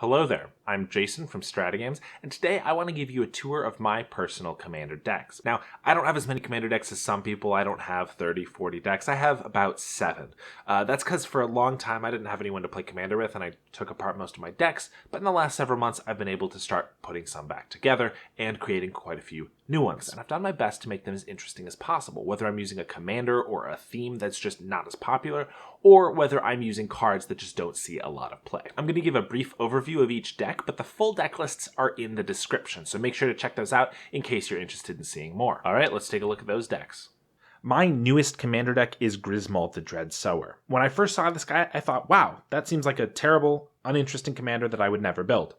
Hello there, I'm Jason from Stratagems, and today I want to give you a tour of my personal commander decks. Now, I don't have as many commander decks as some people. I don't have 30, 40 decks. I have about 7. That's because for a long time I didn't have anyone to play commander with, and I took apart most of my decks, but in the last several months I've been able to start putting some back together and creating quite a few new ones. And I've done my best to make them as interesting as possible, whether I'm using a commander or a theme that's just not as popular, or whether I'm using cards that just don't see a lot of play. I'm going to give a brief overview of each deck, but the full deck lists are in the description, so make sure to check those out in case you're interested in seeing more. Alright, let's take a look at those decks. My newest commander deck is Grismold the Dread Sower. When I first saw this guy, I thought, wow, that seems like a terrible, uninteresting commander that I would never build.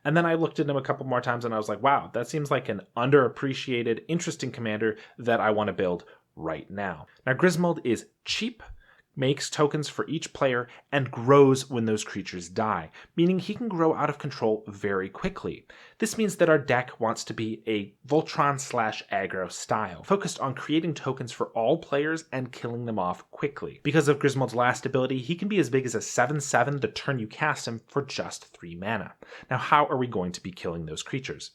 And then I looked at him a couple more times and I was like, wow, that seems like an underappreciated, interesting commander that I want to build right now. Now, Grismold is cheap, makes tokens for each player, and grows when those creatures die, meaning he can grow out of control very quickly. This means that our deck wants to be a Voltron/aggro style, focused on creating tokens for all players and killing them off quickly. Because of Grismold's last ability, he can be as big as a 7/7 the turn you cast him for just 3 mana. Now, how are we going to be killing those creatures?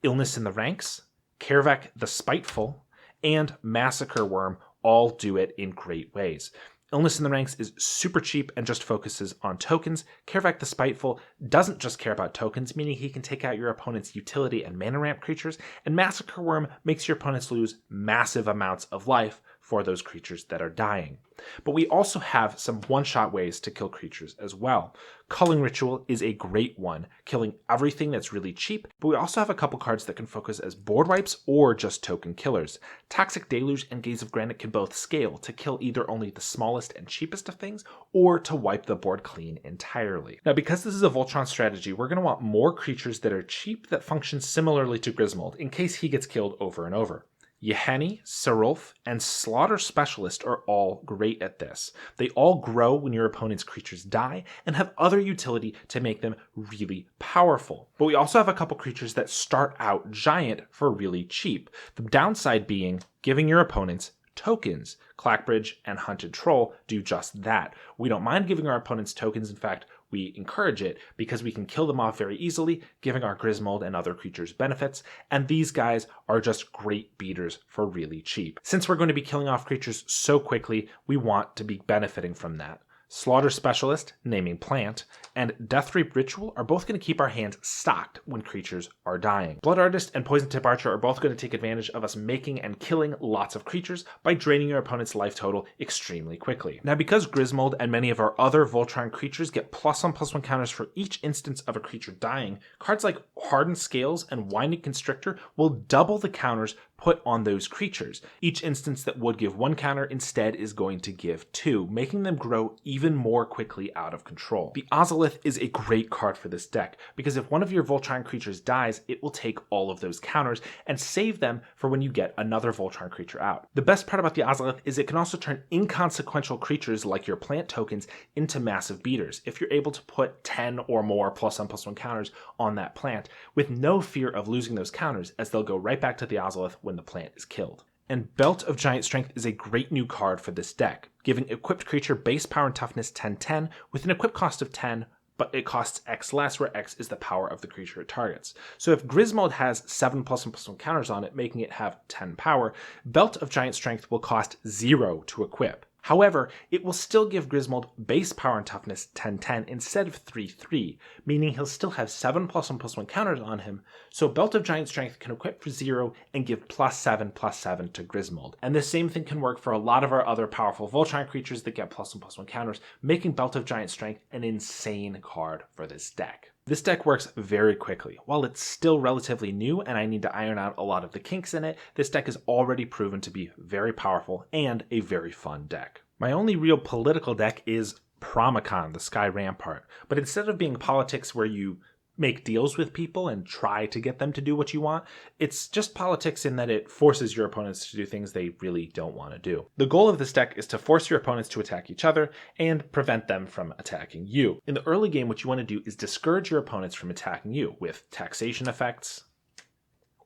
Illness in the Ranks, Rebbec the Spiteful, and Massacre Worm all do it in great ways. Illness in the Ranks is super cheap and just focuses on tokens. Rebbec the Spiteful doesn't just care about tokens, meaning he can take out your opponent's utility and mana ramp creatures, and Massacre Worm makes your opponents lose massive amounts of life for those creatures that are dying. But we also have some one-shot ways to kill creatures as well. Culling Ritual is a great one, killing everything that's really cheap, but we also have a couple cards that can focus as board wipes or just token killers. Toxic Deluge and Gaze of Granite can both scale to kill either only the smallest and cheapest of things, or to wipe the board clean entirely. Now, because this is a Voltron strategy, we're going to want more creatures that are cheap that function similarly to Grismold, in case he gets killed over and over. Yahenni, Serulf, and Slaughter Specialist are all great at this. They all grow when your opponent's creatures die and have other utility to make them really powerful. But we also have a couple creatures that start out giant for really cheap. The downside being giving your opponents tokens. Clackbridge and Hunted Troll do just that. We don't mind giving our opponents tokens. In fact, we encourage it because we can kill them off very easily, giving our Grismold and other creatures benefits, and these guys are just great beaters for really cheap. Since we're going to be killing off creatures so quickly, we want to be benefiting from that. Slaughter Specialist, naming plant, and Deathreap Ritual are both going to keep our hands stocked when creatures are dying. Blood Artist and Poison Tip Archer are both going to take advantage of us making and killing lots of creatures by draining your opponent's life total extremely quickly. Now, because Grismold and many of our other Voltron creatures get +1/+1 counters for each instance of a creature dying, cards like Hardened Scales and Winding Constrictor will double the counters put on those creatures. Each instance that would give 1 counter instead is going to give 2, making them grow even more quickly out of control. The Ozolith is a great card for this deck, because if one of your Voltron creatures dies, it will take all of those counters and save them for when you get another Voltron creature out. The best part about the Ozolith is it can also turn inconsequential creatures like your plant tokens into massive beaters, if you're able to put 10 or more +1/+1 counters on that plant, with no fear of losing those counters, as they'll go right back to the Ozolith when the plant is killed. And Belt of Giant Strength is a great new card for this deck, giving equipped creature base power and toughness 10/10 with an equip cost of 10, but it costs X less, where X is the power of the creature it targets. So if Grismold has 7 +1/+1 counters on it, making it have 10 power, Belt of Giant Strength will cost 0 to equip. However, it will still give Grismold base power and toughness 10/10 instead of 3/3, meaning he'll still have 7 +1/+1 counters on him, so Belt of Giant Strength can equip for 0 and give +7/+7 to Grismold. And the same thing can work for a lot of our other powerful Voltron creatures that get +1/+1 counters, making Belt of Giant Strength an insane card for this deck. This deck works very quickly. While it's still relatively new and I need to iron out a lot of the kinks in it, this deck is already proven to be very powerful and a very fun deck. My only real political deck is Pramikon, the Sky Rampart. But instead of being politics where you make deals with people and try to get them to do what you want, it's just politics in that it forces your opponents to do things they really don't want to do. The goal of this deck is to force your opponents to attack each other and prevent them from attacking you. In the early game, what you want to do is discourage your opponents from attacking you with taxation effects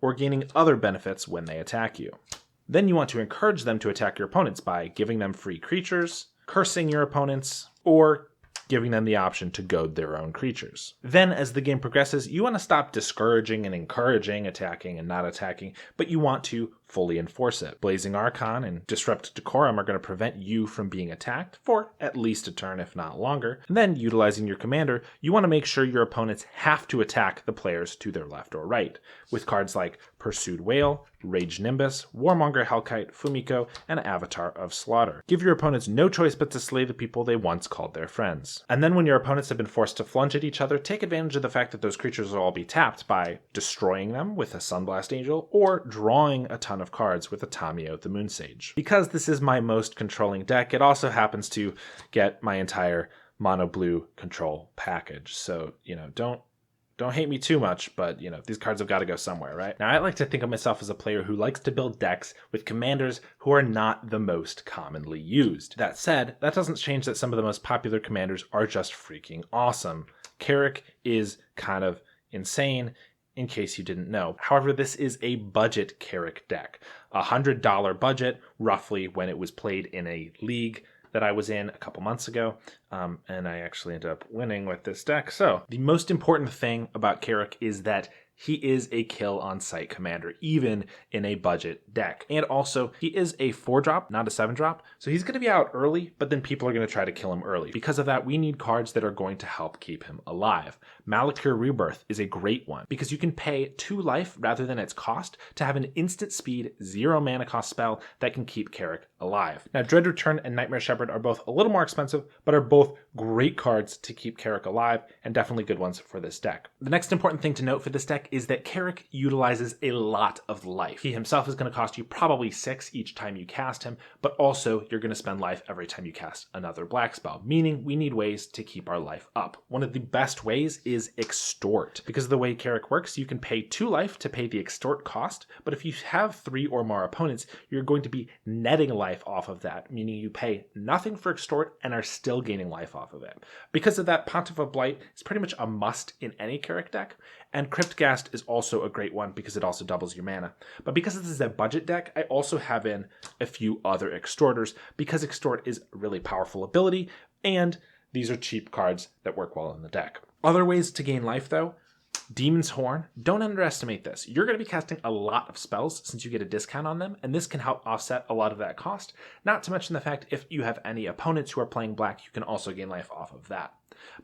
or gaining other benefits when they attack you. Then you want to encourage them to attack your opponents by giving them free creatures, cursing your opponents, or giving them the option to goad their own creatures. Then, as the game progresses, you want to stop discouraging and encouraging attacking and not attacking, but you want to fully enforce it. Blazing Archon and Disrupt Decorum are going to prevent you from being attacked for at least a turn, if not longer. And then, utilizing your commander, you want to make sure your opponents have to attack the players to their left or right, with cards like Pursued Whale, Rage Nimbus, Warmonger Hellkite, Fumiko, and Avatar of Slaughter. Give your opponents no choice but to slay the people they once called their friends. And then when your opponents have been forced to flunge at each other, take advantage of the fact that those creatures will all be tapped by destroying them with a Sunblast Angel or drawing a ton of cards with a Tamio the Moonsage. Because this is my most controlling deck, it also happens to get my entire mono blue control package. So, don't hate me too much, but, these cards have got to go somewhere, right? Now, I like to think of myself as a player who likes to build decks with commanders who are not the most commonly used. That said, that doesn't change that some of the most popular commanders are just freaking awesome. Carrick is kind of insane, in case you didn't know. However, this is a budget Carrick deck. $100 budget, roughly, when it was played in a league that I was in a couple months ago, and I actually ended up winning with this deck. So the most important thing about Carrick is that he is a kill on sight commander, even in a budget deck. And also, he is a 4-drop, not a 7-drop, so he's going to be out early, but then people are going to try to kill him early. Because of that, we need cards that are going to help keep him alive. Malakir Rebirth is a great one, because you can pay 2 life rather than its cost to have an instant speed, 0 mana cost spell that can keep Carrick alive. Now, Dread Return and Nightmare Shepherd are both a little more expensive, but are both great cards to keep Carrick alive, and definitely good ones for this deck. The next important thing to note for this deck is that Carrick utilizes a lot of life. He himself is going to cost you probably 6 each time you cast him, but also you're going to spend life every time you cast another black spell, meaning we need ways to keep our life up. One of the best ways is Extort. Because of the way Carrick works, you can pay 2 life to pay the Extort cost, but if you have 3 or more opponents, you're going to be netting life off of that, meaning you pay nothing for Extort and are still gaining life off of it. Because of that, Pontiff of Blight is pretty much a must in any Carrick deck, and Cryptghast is also a great one because it also doubles your mana. But because this is a budget deck, I also have in a few other Extorters because Extort is a really powerful ability, and these are cheap cards that work well in the deck. Other ways to gain life, though, Demon's Horn, don't underestimate this. You're going to be casting a lot of spells since you get a discount on them, and this can help offset a lot of that cost. Not to mention the fact if you have any opponents who are playing black, you can also gain life off of that.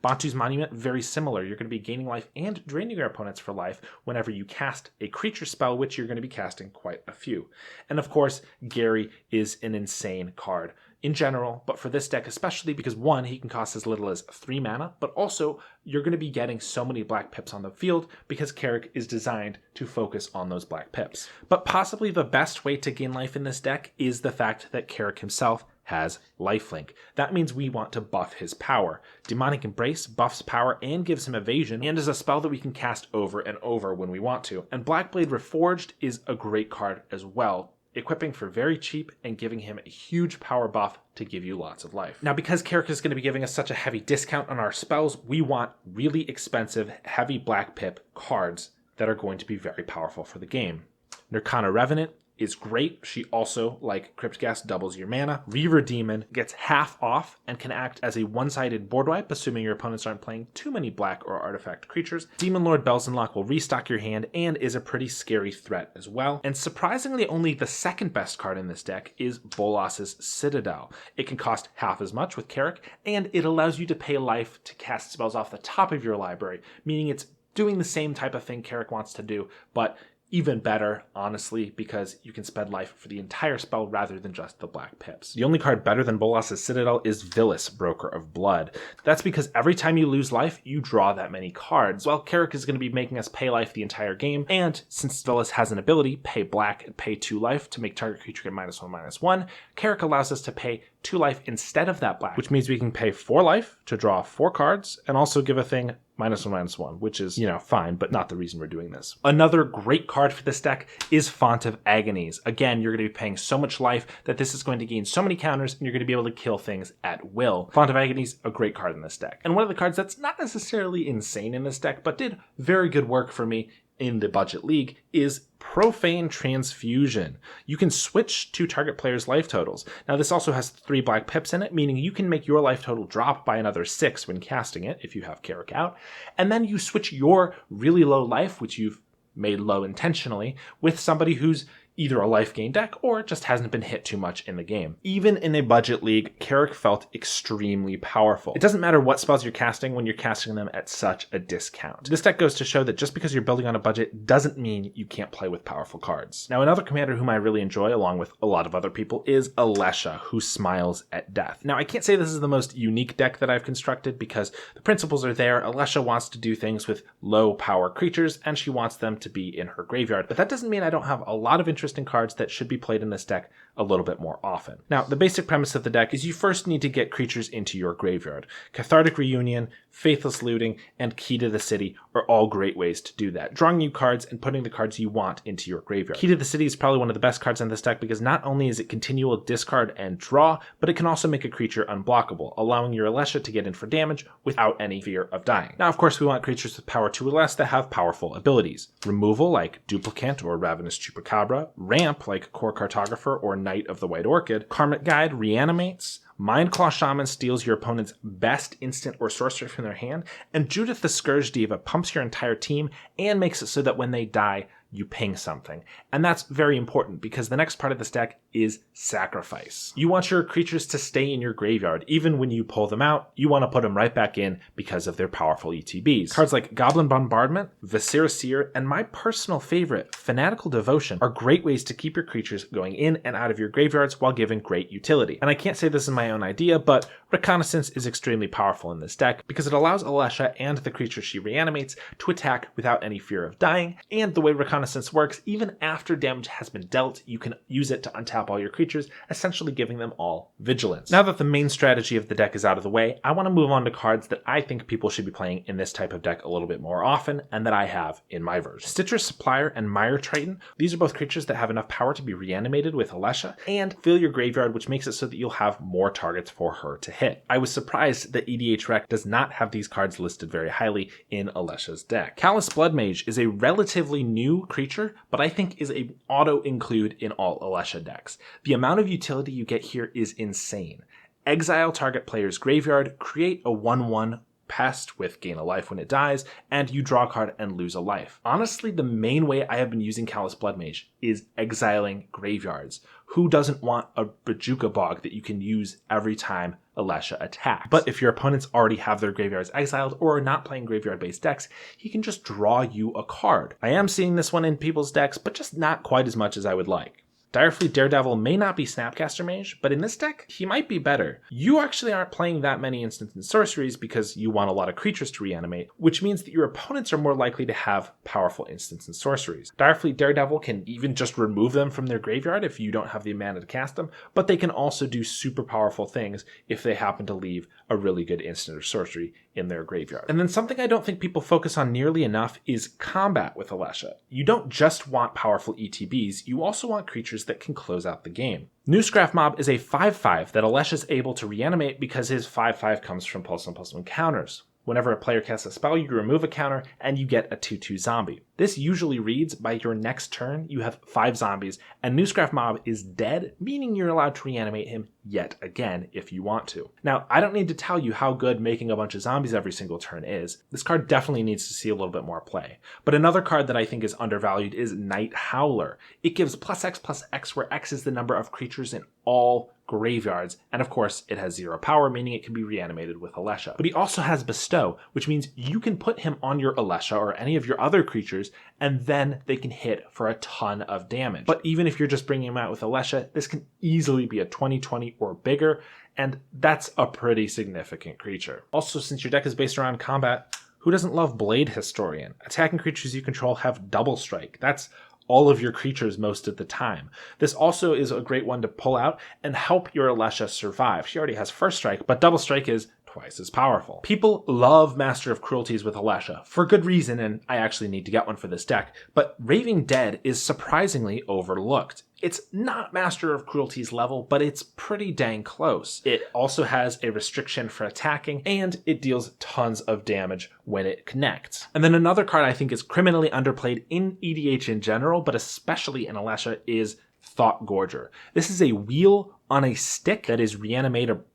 Bantu's Monument, very similar. You're going to be gaining life and draining your opponents for life whenever you cast a creature spell, which you're going to be casting quite a few. And of course, Gary is an insane card in general, but for this deck especially because 1, he can cost as little as 3 mana, but also you're going to be getting so many black pips on the field because Carrick is designed to focus on those black pips. But possibly the best way to gain life in this deck is the fact that Carrick himself has lifelink. That means we want to buff his power. Demonic Embrace buffs power and gives him evasion, and is a spell that we can cast over and over when we want to. And Blackblade Reforged is a great card as well, equipping for very cheap and giving him a huge power buff to give you lots of life. Now, because Carrick is going to be giving us such a heavy discount on our spells, we want really expensive, heavy black pip cards that are going to be very powerful for the game. Nirkana Revenant is great. She also, like Cryptghast, doubles your mana. Reaver Demon gets half off and can act as a one-sided board wipe, assuming your opponents aren't playing too many black or artifact creatures. Demon Lord Belzenlock will restock your hand and is a pretty scary threat as well. And surprisingly, only the second best card in this deck is Bolas's Citadel. It can cost half as much with Carrick, and it allows you to pay life to cast spells off the top of your library, meaning it's doing the same type of thing Carrick wants to do, but even better, honestly, because you can spend life for the entire spell rather than just the black pips. The only card better than Bolas's Citadel is Vilis, Broker of Blood. That's because every time you lose life, you draw that many cards. Well, Carrick is going to be making us pay life the entire game, and since Vilis has an ability, pay black and pay 2 life to make target creature get -1/-1, Carrick allows us to pay 2 life instead of that black, which means we can pay 4 life to draw 4 cards and also give a thing -1/-1, which is, fine, but not the reason we're doing this. Another great card for this deck is Font of Agonies. Again, you're going to be paying so much life that this is going to gain so many counters and you're going to be able to kill things at will. Font of Agonies, a great card in this deck. And one of the cards that's not necessarily insane in this deck, but did very good work for me in the budget league is Profane Transfusion. You can switch to target players' life totals. Now this also has 3 black pips in it, meaning you can make your life total drop by another 6 when casting it, if you have Carrick out, and then you switch your really low life, which you've made low intentionally, with somebody who's either a life gain deck or just hasn't been hit too much in the game. Even in a budget league, Carrick felt extremely powerful. It doesn't matter what spells you're casting when you're casting them at such a discount. This deck goes to show that just because you're building on a budget doesn't mean you can't play with powerful cards. Now, another commander whom I really enjoy, along with a lot of other people, is Alesha, who smiles at death. Now, I can't say this is the most unique deck that I've constructed because the principles are there. Alesha wants to do things with low power creatures, and she wants them to be in her graveyard. But that doesn't mean I don't have a lot of interesting cards that should be played in this deck a little bit more often. Now, the basic premise of the deck is you first need to get creatures into your graveyard. Cathartic Reunion, Faithless Looting, and Key to the City are all great ways to do that, drawing you cards and putting the cards you want into your graveyard. Key to the City is probably one of the best cards in this deck because not only is it continual discard and draw, but it can also make a creature unblockable, allowing your Alesha to get in for damage without any fear of dying. Now, of course, we want creatures with power 2 or less that have powerful abilities. Removal, like Duplicant or Ravenous Chupacabra. Ramp, like Core Cartographer or Knight of the White Orchid. Karmic Guide reanimates. Mindclaw Shaman steals your opponent's best instant or sorcery from their hand. And Judith the Scourge Diva pumps your entire team and makes it so that when they die, you ping something. And that's very important because the next part of this deck is Sacrifice. You want your creatures to stay in your graveyard. Even when you pull them out, you want to put them right back in because of their powerful ETBs. Cards like Goblin Bombardment, Viscera Seer, and my personal favorite, Fanatical Devotion, are great ways to keep your creatures going in and out of your graveyards while giving great utility. And I can't say this is my own idea, but Reconnaissance is extremely powerful in this deck because it allows Alesha and the creature she reanimates to attack without any fear of dying, and the way Reconnaissance works, even after damage has been dealt, you can use it to untap all your creatures, essentially giving them all vigilance. Now that the main strategy of the deck is out of the way, I want to move on to cards that I think people should be playing in this type of deck a little bit more often, and that I have in my version. Stitcher Supplier and Mire Triton, these are both creatures that have enough power to be reanimated with Alesha, and fill your graveyard, which makes it so that you'll have more targets for her to hit. I was surprised that EDH Rec does not have these cards listed very highly in Alesha's deck. Callous Bloodmage is a relatively new creature, but I think is a auto-include in all Alesha decks. The amount of utility you get here is insane. Exile target player's graveyard, create a 1/1 pest with gain a life when it dies, and you draw a card and lose a life. Honestly, the main way I have been using Callous Bloodmage is exiling graveyards. Who doesn't want a Bajuka Bog that you can use every time Alesha attacks? But if your opponents already have their graveyards exiled or are not playing graveyard-based decks, he can just draw you a card. I am seeing this one in people's decks, but just not quite as much as I would like. Direfleet Daredevil may not be Snapcaster Mage, but in this deck, he might be better. You actually aren't playing that many instants and sorceries because you want a lot of creatures to reanimate, which means that your opponents are more likely to have powerful instants and sorceries. Direfleet Daredevil can even just remove them from their graveyard if you don't have the mana to cast them, but they can also do super powerful things if they happen to leave a really good instant or sorcery in their graveyard. And then something I don't think people focus on nearly enough is combat with Alesha. You don't just want powerful ETBs, you also want creatures that can close out the game. Newscraft Mob is a 5/5 that Alesha is able to reanimate because his 5/5 comes from +1/+1 counters. Whenever a player casts a spell, you remove a counter and you get a 2/2 zombie. This usually reads by your next turn, you have 5 zombies, and Newscraft Mob is dead, meaning you're allowed to reanimate him yet again if you want to. Now, I don't need to tell you how good making a bunch of zombies every single turn is. This card definitely needs to see a little bit more play. But another card that I think is undervalued is Night Howler. It gives +X/+X, where X is the number of creatures in all graveyards, and of course it has 0 power, meaning it can be reanimated with Alesha. But he also has Bestow, which means you can put him on your Alesha or any of your other creatures, and then they can hit for a ton of damage. But even if you're just bringing him out with Alesha, this can easily be a 20/20 or bigger, and that's a pretty significant creature. Also, since your deck is based around combat, who doesn't love Blade Historian? Attacking creatures you control have double strike. That's all of your creatures most of the time. This also is a great one to pull out and help your Alesha survive. She already has first strike, but double strike is twice as powerful. People love Master of Cruelties with Alesha, for good reason, and I actually need to get one for this deck, but Raving Dead is surprisingly overlooked. It's not Master of Cruelties level, but it's pretty dang close. It also has a restriction for attacking, and it deals tons of damage when it connects. And then another card I think is criminally underplayed in EDH in general, but especially in Alesha, is Thought Gorger. This is a wheel on a stick that is reanimatable.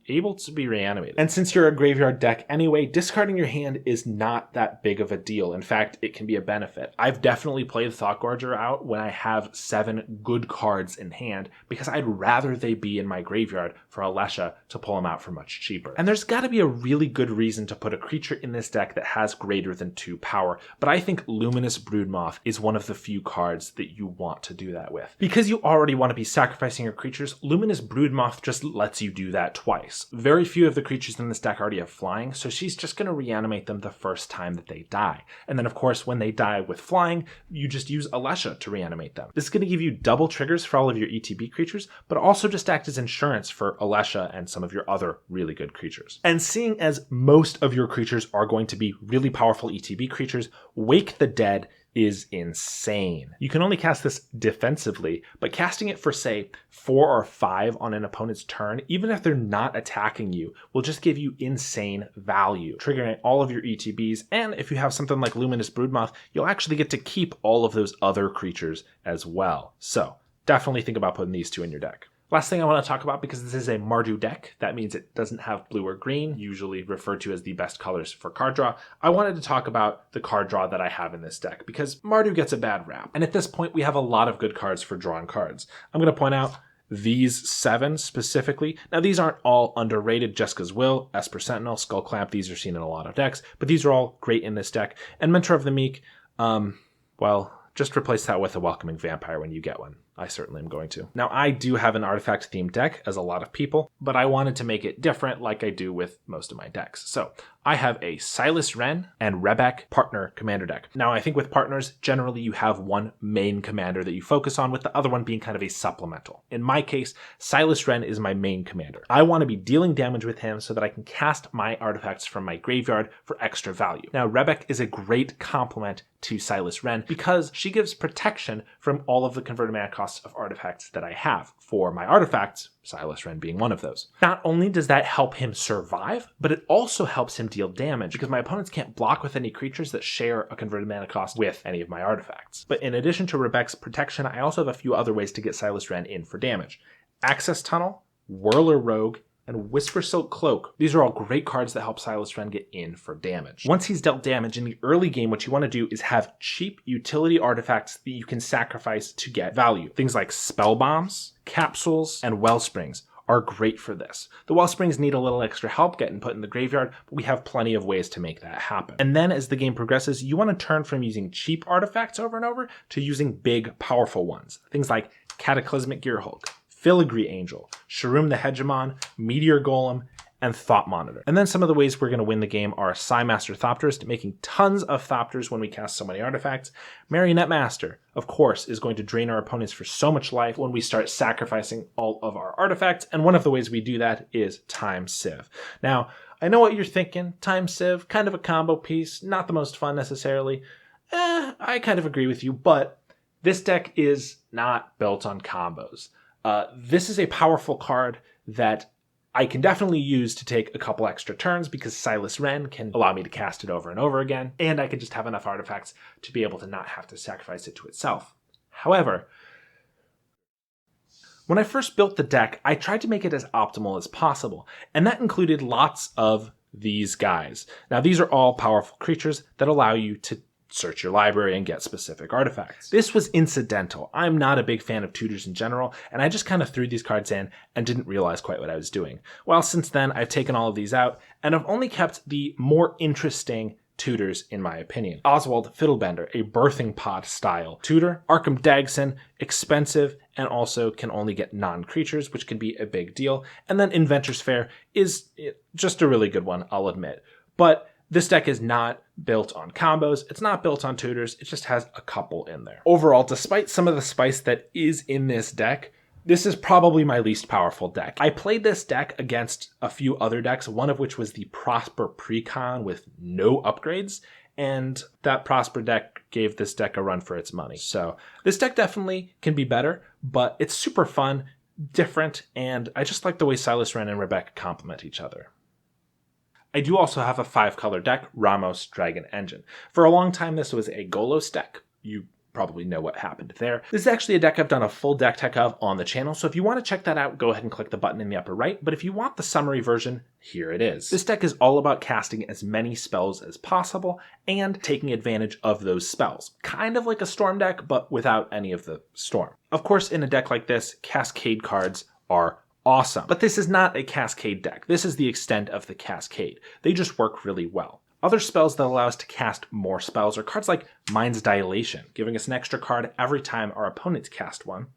Able to be reanimated. And since you're a graveyard deck anyway, discarding your hand is not that big of a deal. In fact, it can be a benefit. I've definitely played Thought Gorger out when I have 7 good cards in hand because I'd rather they be in my graveyard for Alesha to pull them out for much cheaper. And there's got to be a really good reason to put a creature in this deck that has greater than 2 power, but I think Luminous Broodmoth is one of the few cards that you want to do that with. Because you already want to be sacrificing your creatures, Luminous Broodmoth just lets you do that twice. Very few of the creatures in this deck already have flying, so she's just going to reanimate them the first time that they die. And then of course, when they die with flying, you just use Alesha to reanimate them. This is going to give you double triggers for all of your ETB creatures, but also just act as insurance for Alesha and some of your other really good creatures. And seeing as most of your creatures are going to be really powerful ETB creatures, Wake the Dead is insane. You can only cast this defensively, but casting it for, say, 4 or 5 on an opponent's turn, even if they're not attacking you, will just give you insane value, triggering all of your ETBs, and if you have something like Luminous Broodmoth, you'll actually get to keep all of those other creatures as well. So, definitely think about putting these 2 in your deck. Last thing I want to talk about, because this is a Mardu deck, that means it doesn't have blue or green, usually referred to as the best colors for card draw. I wanted to talk about the card draw that I have in this deck, because Mardu gets a bad rap. And at this point, we have a lot of good cards for drawing cards. I'm going to point out these 7 specifically. Now, these aren't all underrated. Jeska's Will, Esper Sentinel, Skull Clamp, these are seen in a lot of decks, but these are all great in this deck. And Mentor of the Meek, well, just replace that with a Welcoming Vampire when you get one. I certainly am going to. Now, I do have an artifact-themed deck, as a lot of people, but I wanted to make it different like I do with most of my decks. So, I have a Silas Renn and Rebbec partner commander deck. Now, I think with partners, generally you have one main commander that you focus on, with the other one being kind of a supplemental. In my case, Silas Renn is my main commander. I want to be dealing damage with him so that I can cast my artifacts from my graveyard for extra value. Now, Rebbec is a great complement to Silas Renn because she gives protection from all of the converted mana costs of artifacts that I have. For my artifacts, Silas Renn being one of those. Not only does that help him survive, but it also helps him deal damage because my opponents can't block with any creatures that share a converted mana cost with any of my artifacts. But in addition to Rebecc's protection, I also have a few other ways to get Silas Renn in for damage. Access Tunnel, Whirler Rogue, and Whisper Silk Cloak. These are all great cards that help Silas Renn get in for damage. Once he's dealt damage in the early game, what you want to do is have cheap utility artifacts that you can sacrifice to get value. Things like Spell Bombs, Capsules, and Wellsprings are great for this. The Wellsprings need a little extra help getting put in the graveyard, but we have plenty of ways to make that happen. And then as the game progresses, you want to turn from using cheap artifacts over and over to using big, powerful ones. Things like Cataclysmic Gearhulk, Filigree Angel, Sharum the Hegemon, Meteor Golem, and Thought Monitor. And then some of the ways we're going to win the game are Psymaster Thopterist, making tons of Thopters when we cast so many artifacts. Marionette Master, of course, is going to drain our opponents for so much life when we start sacrificing all of our artifacts, and one of the ways we do that is Time Sieve. Now, I know what you're thinking. Time Sieve, kind of a combo piece, not the most fun necessarily. I kind of agree with you, but this deck is not built on combos. This is a powerful card that I can definitely use to take a couple extra turns because Silas Renn can allow me to cast it over and over again, and I can just have enough artifacts to be able to not have to sacrifice it to itself. However, when I first built the deck, I tried to make it as optimal as possible, and that included lots of these guys. Now, these are all powerful creatures that allow you to search your library and get specific artifacts. This was incidental. I'm not a big fan of tutors in general, and I just kind of threw these cards in and didn't realize quite what I was doing. Well, since then, I've taken all of these out, and I've only kept the more interesting tutors, in my opinion. Oswald Fiddlebender, a birthing pod style tutor. Arkham Dagson, expensive, and also can only get non-creatures, which can be a big deal. And then Inventor's Fair is just a really good one, I'll admit. But this deck is not built on combos, it's not built on tutors, it just has a couple in there. Overall, despite some of the spice that is in this deck, This is probably my least powerful deck. I played this deck against a few other decks, one of which was the Prosper Precon with no upgrades, and that Prosper deck gave this deck a run for its money. So this deck definitely can be better, but it's super fun, different, and I just like the way Silas, Renn, and Rebbec complement each other. I do also have a 5-color deck, Ramos Dragon Engine. For a long time, this was a Golos deck. You probably know what happened there. This is actually a deck I've done a full deck tech of on the channel, so if you want to check that out, go ahead and click the button in the upper right, but if you want the summary version, here it is. This deck is all about casting as many spells as possible and taking advantage of those spells. Kind of like a Storm deck, but without any of the Storm. Of course, in a deck like this, Cascade cards are awesome, but this is not a Cascade deck. This is the extent of the Cascade. They just work really well. Other spells that allow us to cast more spells are cards like Mind's Dilation, giving us an extra card every time our opponents cast one.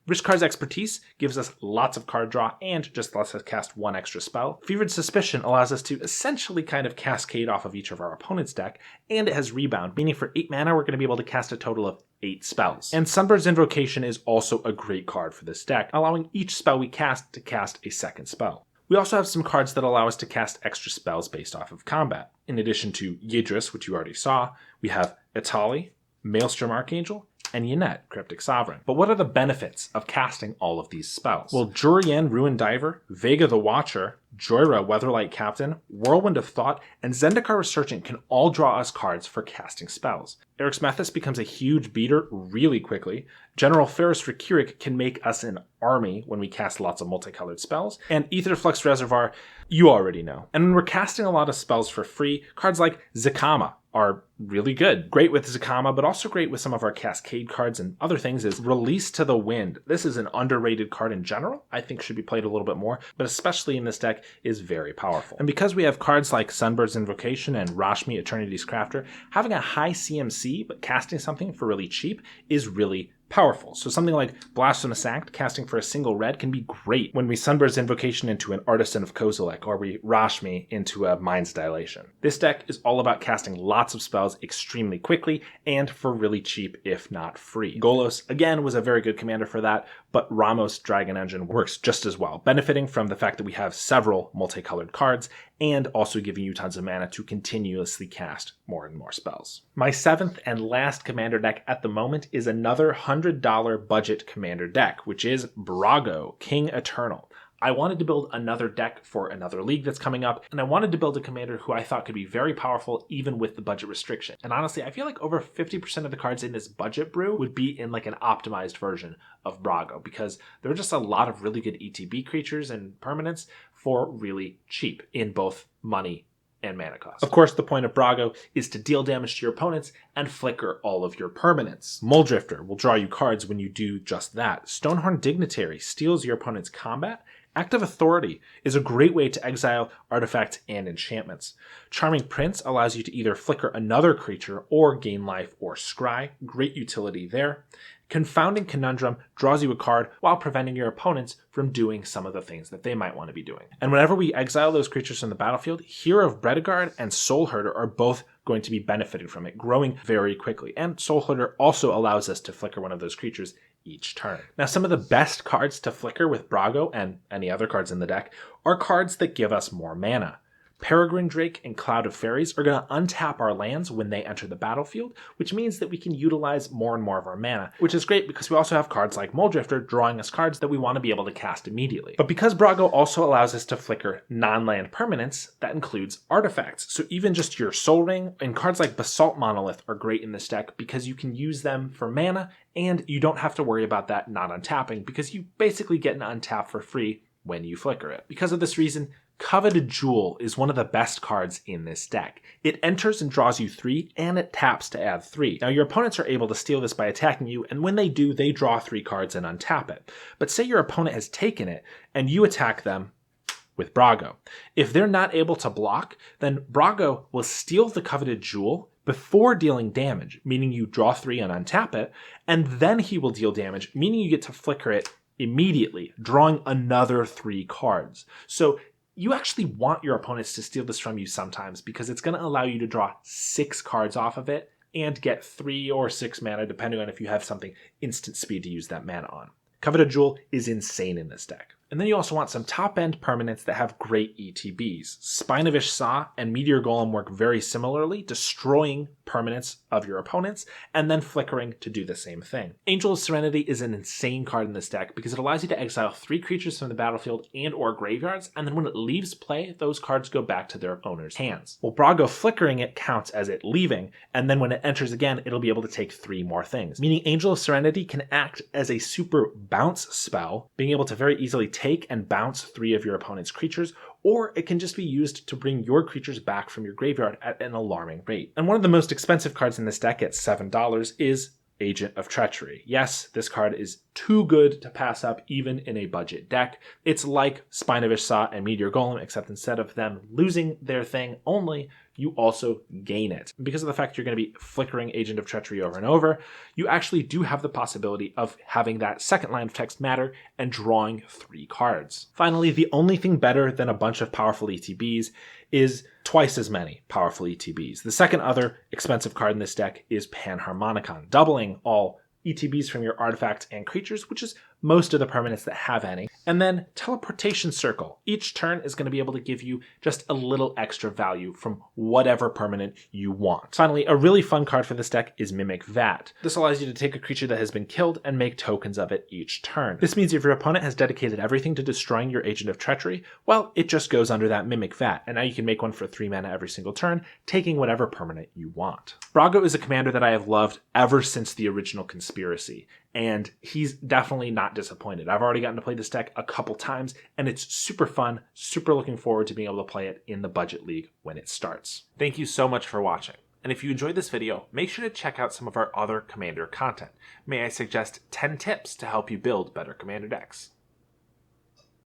Rishkar's Expertise gives us lots of card draw and just lets us cast one extra spell. Fevered Suspicion allows us to essentially kind of cascade off of each of our opponent's deck, and it has Rebound, meaning for 8 mana we're going to be able to cast a total of 8 spells. And Sunbird's Invocation is also a great card for this deck, allowing each spell we cast to cast a second spell. We also have some cards that allow us to cast extra spells based off of combat. In addition to Yidris, which you already saw, we have Etali, Maelstrom Archangel, and Yannette, Cryptic Sovereign. But what are the benefits of casting all of these spells? Well, Jurian, Ruin Diver, Vega the Watcher, Joyra, Weatherlight Captain, Whirlwind of Thought, and Zendikar Resurgent can all draw us cards for casting spells. Eryximethus becomes a huge beater really quickly. General Ferris Recurik can make us an army when we cast lots of multicolored spells. And Aetherflux Reservoir, you already know. And when we're casting a lot of spells for free, cards like Zakama are really good. Great with Zakama, but also great with some of our Cascade cards and other things is Release to the Wind. This is an underrated card in general. I think should be played a little bit more, but especially in this deck is very powerful. And because we have cards like Sunbird's Invocation and Rashmi Eternity's Crafter, having a high CMC but casting something for really cheap is really powerful. So something like Blasphemous Act, casting for a single red, can be great when we Sunbird's Invocation into an Artisan of Kozilek, or we Rashmi into a Mind's Dilation. This deck is all about casting lots of spells extremely quickly and for really cheap, if not free. Golos, again, was a very good commander for that, but Ramos Dragon Engine works just as well, benefiting from the fact that we have several multicolored cards and also giving you tons of mana to continuously cast more and more spells. My 7th and last commander deck at the moment is another $100 budget commander deck, which is Brago, King Eternal. I wanted to build another deck for another league that's coming up, and I wanted to build a commander who I thought could be very powerful even with the budget restriction. And honestly, I feel like over 50% of the cards in this budget brew would be in like an optimized version of Brago, because there are just a lot of really good ETB creatures and permanents for really cheap in both money and mana cost. Of course, the point of Brago is to deal damage to your opponents and flicker all of your permanents. Muldrifter will draw you cards when you do just that. Stonehorn Dignitary steals your opponent's combat. Active Authority is a great way to exile artifacts and enchantments. Charming Prince allows you to either flicker another creature or gain life or scry. Great utility there. Confounding Conundrum draws you a card while preventing your opponents from doing some of the things that they might want to be doing. And whenever we exile those creatures from the battlefield, Hero of Bredegard and Soul Herder are both going to be benefiting from it, growing very quickly. And Soul Herder also allows us to flicker one of those creatures each turn. Now, some of the best cards to flicker with Brago and any other cards in the deck are cards that give us more mana. Peregrine Drake and Cloud of Fairies are going to untap our lands when they enter the battlefield, which means that we can utilize more and more of our mana, which is great because we also have cards like Muldrifter drawing us cards that we want to be able to cast immediately. But because Brago also allows us to flicker non-land permanents, that includes artifacts. So even just your Soul Ring and cards like Basalt Monolith are great in this deck because you can use them for mana and you don't have to worry about that not untapping because you basically get an untap for free when you flicker it. Because of this reason, Coveted Jewel is one of the best cards in this deck. It enters and draws you 3, and it taps to add 3. Now, your opponents are able to steal this by attacking you, and when they do, they draw 3 cards and untap it. But say your opponent has taken it, and you attack them with Brago. If they're not able to block, then Brago will steal the Coveted Jewel before dealing damage, meaning you draw 3 and untap it, and then he will deal damage, meaning you get to flicker it immediately, drawing another 3 cards. So you actually want your opponents to steal this from you sometimes because it's going to allow you to draw 6 cards off of it and get 3 or 6 mana, depending on if you have something instant speed to use that mana on. Coveted Jewel is insane in this deck. And then you also want some top-end permanents that have great ETBs. Spinavish Saw and Meteor Golem work very similarly, destroying permanents of your opponents, and then flickering to do the same thing. Angel of Serenity is an insane card in this deck because it allows you to exile 3 creatures from the battlefield and or graveyards, and then when it leaves play, those cards go back to their owner's hands. Well, Brago flickering it counts as it leaving, and then when it enters again, it'll be able to take 3 more things. Meaning Angel of Serenity can act as a super bounce spell, being able to very easily take and bounce 3 of your opponent's creatures, or it can just be used to bring your creatures back from your graveyard at an alarming rate. And one of the most expensive cards in this deck at $7 is Agent of Treachery. Yes, this card is too good to pass up even in a budget deck. It's like Spinavish Saw and Meteor Golem, except instead of them losing their thing only, you also gain it. Because of the fact you're going to be flickering Agent of Treachery over and over, you actually do have the possibility of having that second line of text matter and drawing 3 cards. Finally, the only thing better than a bunch of powerful ETBs is twice as many powerful ETBs. The second other expensive card in this deck is Panharmonicon, doubling all ETBs from your artifacts and creatures, which is most of the permanents that have any. And then Teleportation Circle. Each turn is going to be able to give you just a little extra value from whatever permanent you want. Finally, a really fun card for this deck is Mimic Vat. This allows you to take a creature that has been killed and make tokens of it each turn. This means if your opponent has dedicated everything to destroying your Agent of Treachery, well, it just goes under that Mimic Vat, and now you can make one for 3 mana every single turn, taking whatever permanent you want. Brago is a commander that I have loved ever since the original Conspiracy, and he's definitely not disappointed. I've already gotten to play this deck a couple times, and it's super fun, super looking forward to being able to play it in the Budget League when it starts. Thank you so much for watching. And if you enjoyed this video, make sure to check out some of our other Commander content. May I suggest 10 tips to help you build better Commander decks?